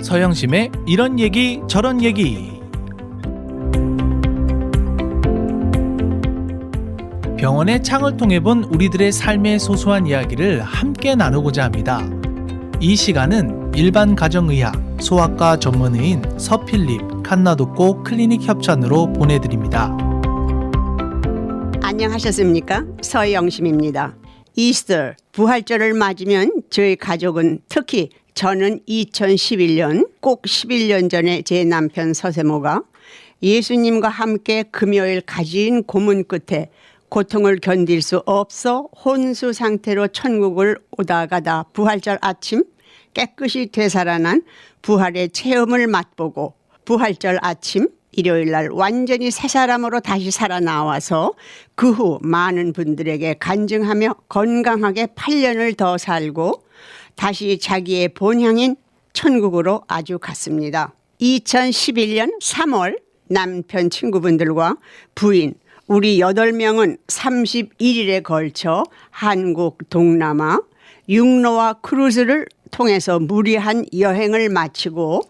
서영심의 이런 얘기 저런 얘기. 병원의 창을 통해 본 우리들의 삶의 소소한 이야기를 함께 나누고자 합니다. 이 시간은 일반 가정의학, 소아과 전문의인 서필립 칸나독고 클리닉 협찬으로 보내드립니다. 안녕하셨습니까? 서영심입니다. 이스터, 부활절을 맞으면 저희 가족은 특히 저는 2011년 꼭 11년 전에 제 남편 서세모가 예수님과 함께 금요일 가진 고문 끝에 고통을 견딜 수 없어 혼수 상태로 천국을 오다 가다 부활절 아침 깨끗이 되살아난 부활의 체험을 맛보고 부활절 아침 일요일 날 완전히 새 사람으로 다시 살아나와서 그 후 많은 분들에게 간증하며 건강하게 8년을 더 살고 다시 자기의 본향인 천국으로 아주 갔습니다. 2011년 3월 남편 친구분들과 부인 우리 8명은 31일에 걸쳐 한국 동남아 육로와 크루즈를 통해서 무리한 여행을 마치고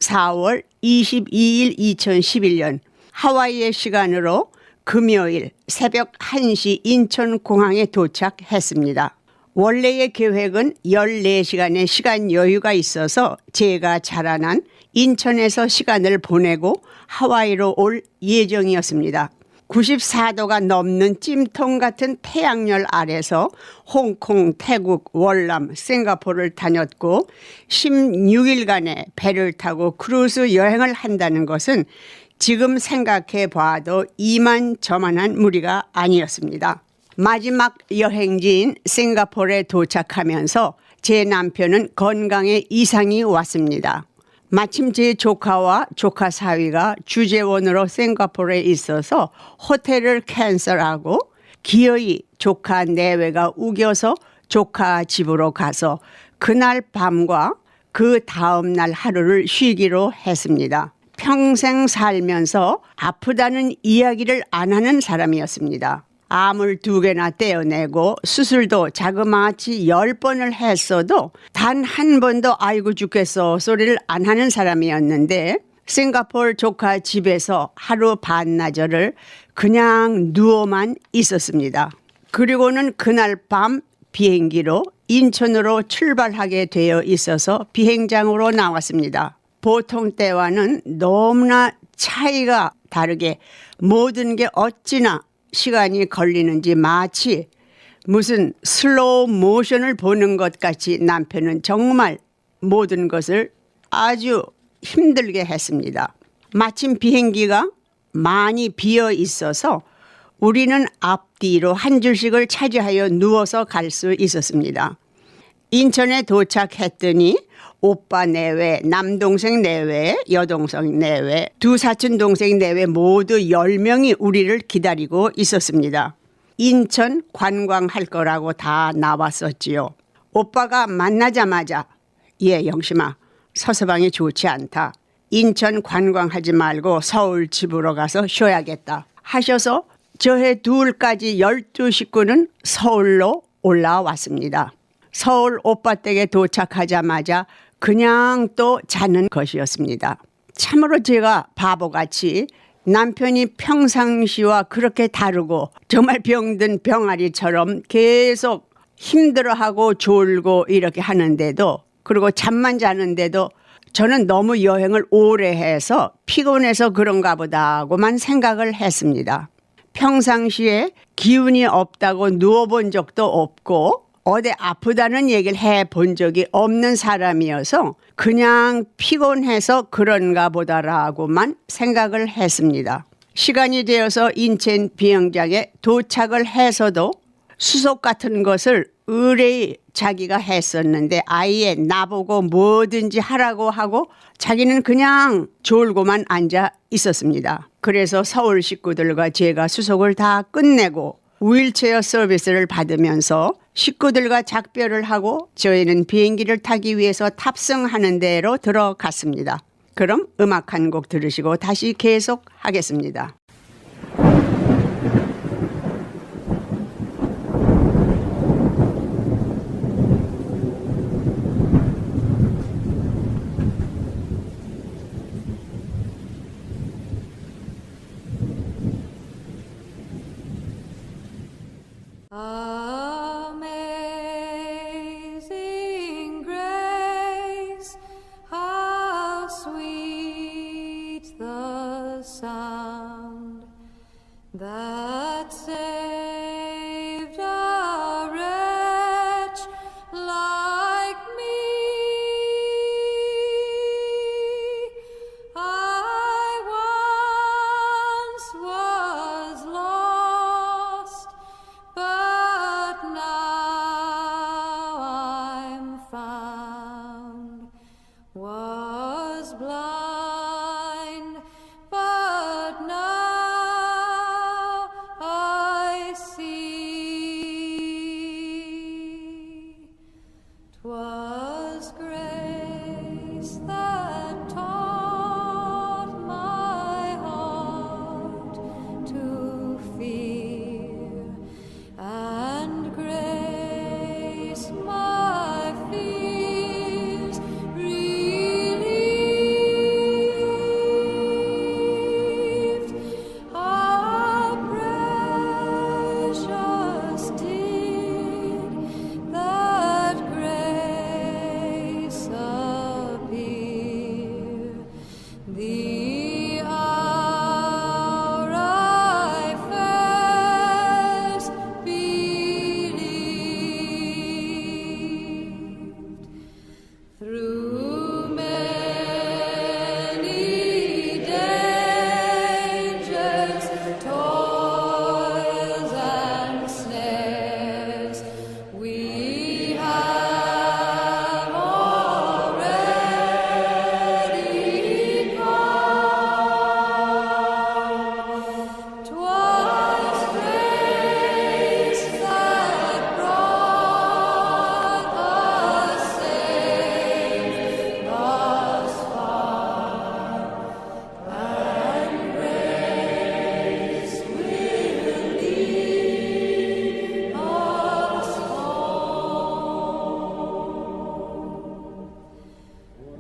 4월 22일 2011년 하와이의 시간으로 금요일 새벽 1시 인천공항에 도착했습니다. 원래의 계획은 14시간의 시간 여유가 있어서 제가 자라난 인천에서 시간을 보내고 하와이로 올 예정이었습니다. 94도가 넘는 찜통 같은 태양열 아래서 홍콩, 태국, 월남, 싱가포르를 다녔고 16일간의 배를 타고 크루즈 여행을 한다는 것은 지금 생각해 봐도 이만저만한 무리가 아니었습니다. 마지막 여행지인 싱가포르에 도착하면서 제 남편은 건강에 이상이 왔습니다. 마침 제 조카와 조카 사위가 주재원으로 싱가포르에 있어서 호텔을 캔슬하고 기어이 조카 내외가 우겨서 조카 집으로 가서 그날 밤과 그 다음 날 하루를 쉬기로 했습니다. 평생 살면서 아프다는 이야기를 안 하는 사람이었습니다. 암을 2개나 떼어내고 수술도 자그마치 10번을 했어도 단 한 번도 아이고 죽겠어 소리를 안 하는 사람이었는데 싱가포르 조카 집에서 하루 반나절을 그냥 누워만 있었습니다. 그리고는 그날 밤 비행기로 인천으로 출발하게 되어 있어서 비행장으로 나왔습니다. 보통 때와는 너무나 차이가 다르게 모든 게 어찌나 시간이 걸리는지 마치 무슨 슬로우 모션을 보는 것 같이 남편은 정말 모든 것을 아주 힘들게 했습니다. 마침 비행기가 많이 비어 있어서 우리는 앞뒤로 한 줄씩을 차지하여 누워서 갈 수 있었습니다. 인천에 도착했더니 오빠 내외, 남동생 내외, 여동생 내외, 2 사촌 동생 내외 모두 10명이 우리를 기다리고 있었습니다. 인천 관광할 거라고 다 나왔었지요. 오빠가 만나자마자 영심아 서서방이 좋지 않다. 인천 관광하지 말고 서울 집으로 가서 쉬어야겠다 하셔서 저희 둘까지 12식구는 서울로 올라왔습니다. 서울 오빠 댁에 도착하자마자 그냥 또 자는 것이었습니다. 참으로 제가 바보같이 남편이 평상시와 그렇게 다르고 정말 병든 병아리처럼 계속 힘들어하고 졸고 이렇게 하는데도 그리고 잠만 자는데도 저는 너무 여행을 오래 해서 피곤해서 그런가 보다고만 생각을 했습니다. 평상시에 기운이 없다고 누워본 적도 없고 어디 아프다는 얘기를 해본 적이 없는 사람이어서 그냥 피곤해서 그런가 보다라고만 생각을 했습니다. 시간이 되어서 인천 비행장에 도착을 해서도 수속 같은 것을 의뢰의 자기가 했었는데 아예 나보고 뭐든지 하라고 하고 자기는 그냥 졸고만 앉아 있었습니다. 그래서 서울 식구들과 제가 수속을 다 끝내고 휠체어 서비스를 받으면서 식구들과 작별을 하고 저희는 비행기를 타기 위해서 탑승하는 데로 들어갔습니다. 그럼 음악 한 곡 들으시고 다시 계속하겠습니다. Amazing grace, how sweet the sound that saved a wretch like me. I once was lost, but now I'm found. Was blind, but now I see. 'Twas grace that taught my heart to fear, and grace my fears relieved. How precious did that grace appear, the hour I first believed. Through many dangers, toils, and snares, we have already come. 'Twas grace that brought us safe thus far, and grace will lead us home.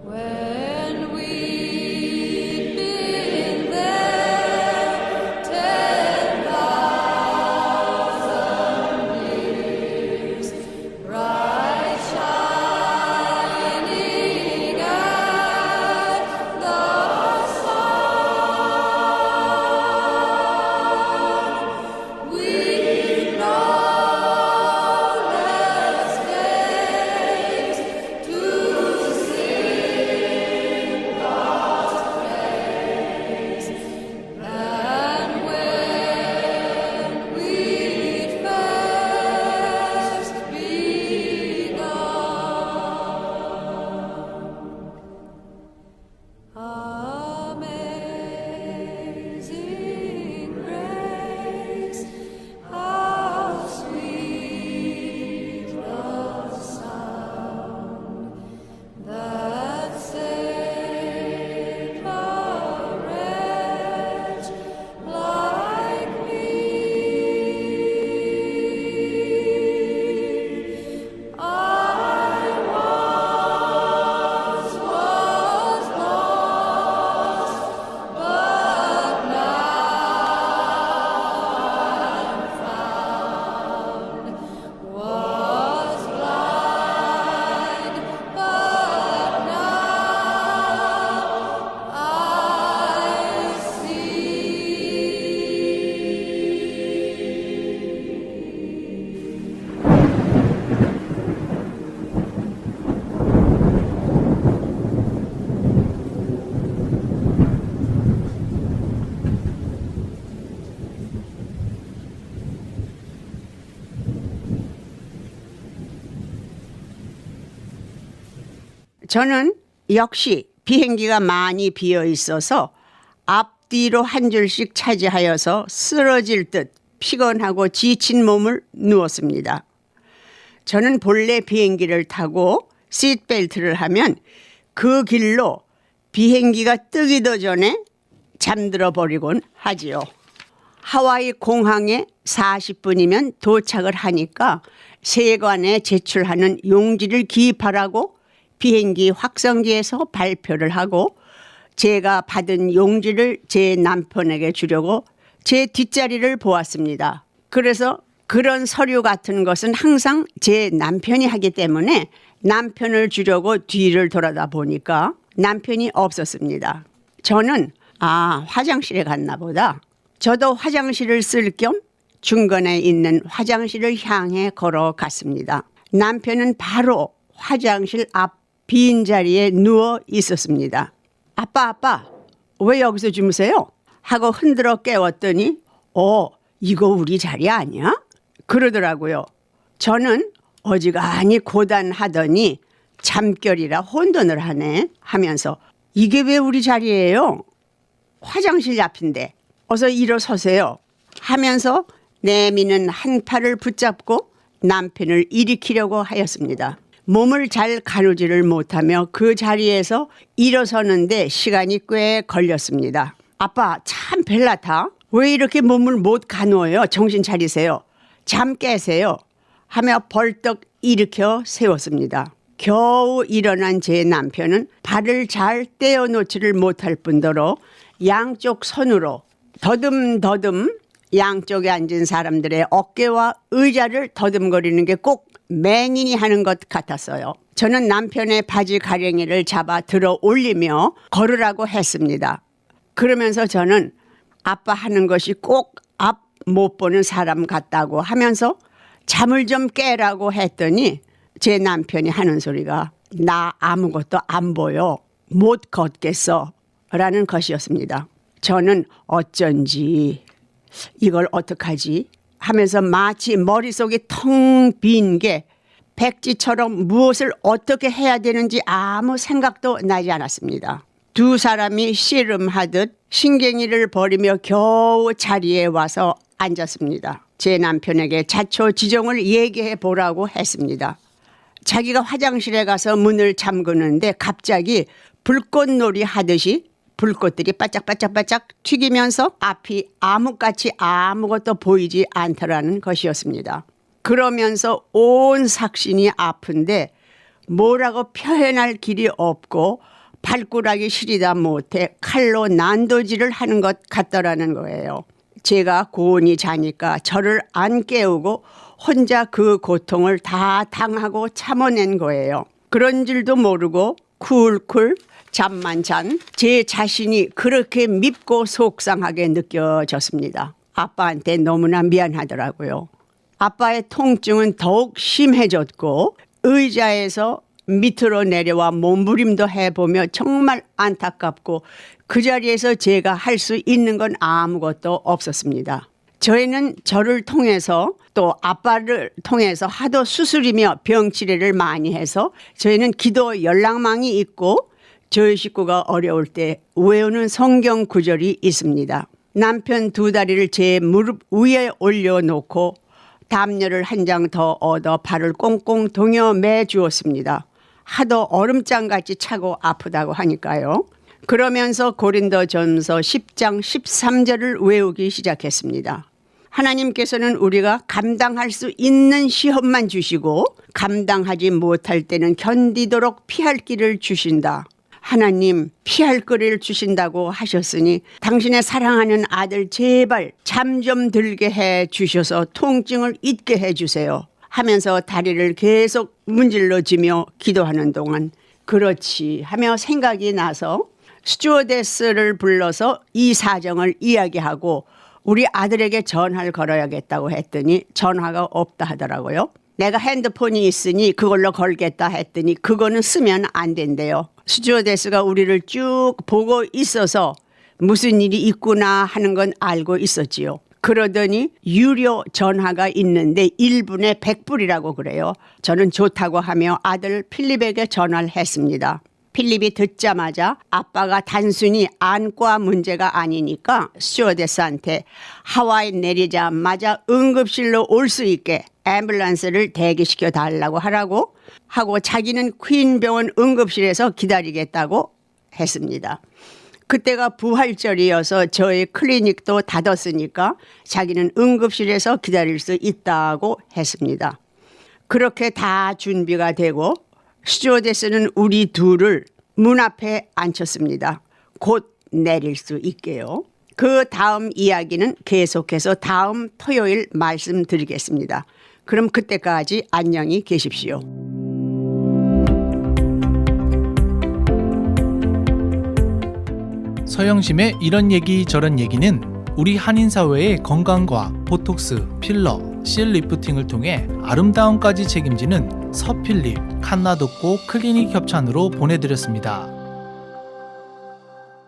When we've been there 10,000 years, bright shining as the sun, we no less days to sing God's praise than when we'd first begun. Amazing grace, how sweet the sound that saved a wretch like me. I once was lost, but now I'm found. Was blind, but now I see. 저는 역시 비행기가 많이 비어 있어서 앞뒤로 한 줄씩 차지하여서 쓰러질 듯 피곤하고 지친 몸을 누웠습니다. 저는 본래 비행기를 타고 시트벨트를 하면 그 길로 비행기가 뜨기도 전에 잠들어 버리곤 하지요. 하와이 공항에 40분이면 도착을 하니까 세관에 제출하는 용지를 기입하라고 비행기 확성기에서 발표를 하고 제가 받은 용지를 제 남편에게 주려고 제 뒷자리를 보았습니다. 그래서 그런 서류 같은 것은 항상 제 남편이 하기 때문에 남편을 주려고 뒤를 돌아다 보니까 남편이 없었습니다. 저는 화장실에 갔나 보다. 저도 화장실을 쓸 겸 중간에 있는 화장실을 향해 걸어갔습니다. 남편은 바로 화장실 앞 빈자리에 누워 있었습니다. 아빠, 왜 여기서 주무세요? 하고 흔들어 깨웠더니 이거 우리 자리 아니야? 그러더라고요. 저는 어지간히 고단하더니 잠결이라 혼돈을 하네 하면서 이게 왜 우리 자리예요? 화장실 앞인데 어서 일어서세요 하면서 내미는 한 팔을 붙잡고 남편을 일으키려고 하였습니다. 몸을 잘 가누지를 못하며 그 자리에서 일어서는데 시간이 꽤 걸렸습니다. 아빠 참 벨라타. 왜 이렇게 몸을 못 가누어요? 정신 차리세요. 잠 깨세요. 하며 벌떡 일으켜 세웠습니다. 겨우 일어난 제 남편은 발을 잘 떼어놓지를 못할 뿐더러 양쪽 손으로 더듬더듬 양쪽에 앉은 사람들의 어깨와 의자를 더듬거리는 게 꼭 맹인이 하는 것 같았어요. 저는 남편의 바지 가랭이를 잡아 들어 올리며 걸으라고 했습니다. 그러면서 저는 아빠 하는 것이 꼭 앞 못 보는 사람 같다고 하면서 잠을 좀 깨라고 했더니 제 남편이 하는 소리가 나 아무것도 안 보여. 못 걷겠어. 라는 것이었습니다. 저는 어쩐지 이걸 어떡하지 하면서 마치 머릿속이 텅 빈 게 백지처럼 무엇을 어떻게 해야 되는지 아무 생각도 나지 않았습니다. 두 사람이 씨름하듯 신경이를 벌이며 겨우 자리에 와서 앉았습니다. 제 남편에게 자초지종을 얘기해 보라고 했습니다. 자기가 화장실에 가서 문을 잠그는데 갑자기 불꽃놀이 하듯이 불꽃들이 바짝바짝바짝 튀기면서 앞이 암흑같이 아무것도 보이지 않더라는 것이었습니다. 그러면서 온 삭신이 아픈데 뭐라고 표현할 길이 없고 발꾸락이 시리다 못해 칼로 난도질을 하는 것 같더라는 거예요. 제가 고온이 자니까 저를 안 깨우고 혼자 그 고통을 다 당하고 참아낸 거예요. 그런 줄도 모르고 쿨쿨 잠만 잔 제 자신이 그렇게 밉고 속상하게 느껴졌습니다. 아빠한테 너무나 미안하더라고요. 아빠의 통증은 더욱 심해졌고 의자에서 밑으로 내려와 몸부림도 해보며 정말 안타깝고 그 자리에서 제가 할 수 있는 건 아무것도 없었습니다. 저희는 저를 통해서 또 아빠를 통해서 하도 수술이며 병치레를 많이 해서 저희는 기도 연락망이 있고 저희 식구가 어려울 때 외우는 성경 구절이 있습니다. 남편 두 다리를 제 무릎 위에 올려놓고 담요를 한 장 더 얻어 발을 꽁꽁 동여 매 주었습니다. 하도 얼음장같이 차고 아프다고 하니까요. 그러면서 고린도전서 10장 13절을 외우기 시작했습니다. 하나님께서는 우리가 감당할 수 있는 시험만 주시고 감당하지 못할 때는 견디도록 피할 길을 주신다. 하나님 피할 거리를 주신다고 하셨으니 당신의 사랑하는 아들 제발 잠 좀 들게 해 주셔서 통증을 잊게 해 주세요 하면서 다리를 계속 문질러지며 기도하는 동안 그렇지 하며 생각이 나서 스튜어데스를 불러서 이 사정을 이야기하고 우리 아들에게 전화를 걸어야겠다고 했더니 전화가 없다 하더라고요. 내가 핸드폰이 있으니 그걸로 걸겠다 했더니 그거는 쓰면 안 된대요. 스튜어데스가 우리를 쭉 보고 있어서 무슨 일이 있구나 하는 건 알고 있었지요. 그러더니 유료 전화가 있는데 1분에 100불이라고 그래요. 저는 좋다고 하며 아들 필립에게 전화를 했습니다. 필립이 듣자마자 아빠가 단순히 안과 문제가 아니니까 스튜어데스한테 하와이 내리자마자 응급실로 올 수 있게 앰뷸런스를 대기시켜 달라고 하라고 하고 자기는 퀸 병원 응급실에서 기다리겠다고 했습니다. 그때가 부활절이어서 저희 클리닉도 닫았으니까 자기는 응급실에서 기다릴 수 있다고 했습니다. 그렇게 다 준비가 되고 스튜어데스는 우리 둘을 문 앞에 앉혔습니다. 곧 내릴 수 있게요. 그 다음 이야기는 계속해서 다음 토요일 말씀드리겠습니다. 그럼 그때까지 안녕히 계십시오. 서영심의 이런 얘기 저런 얘기는 우리 한인사회의 건강과 보톡스, 필러, 실 리프팅을 통해 아름다움까지 책임지는 서필립, 칸나독고 클리닉 협찬으로 보내드렸습니다.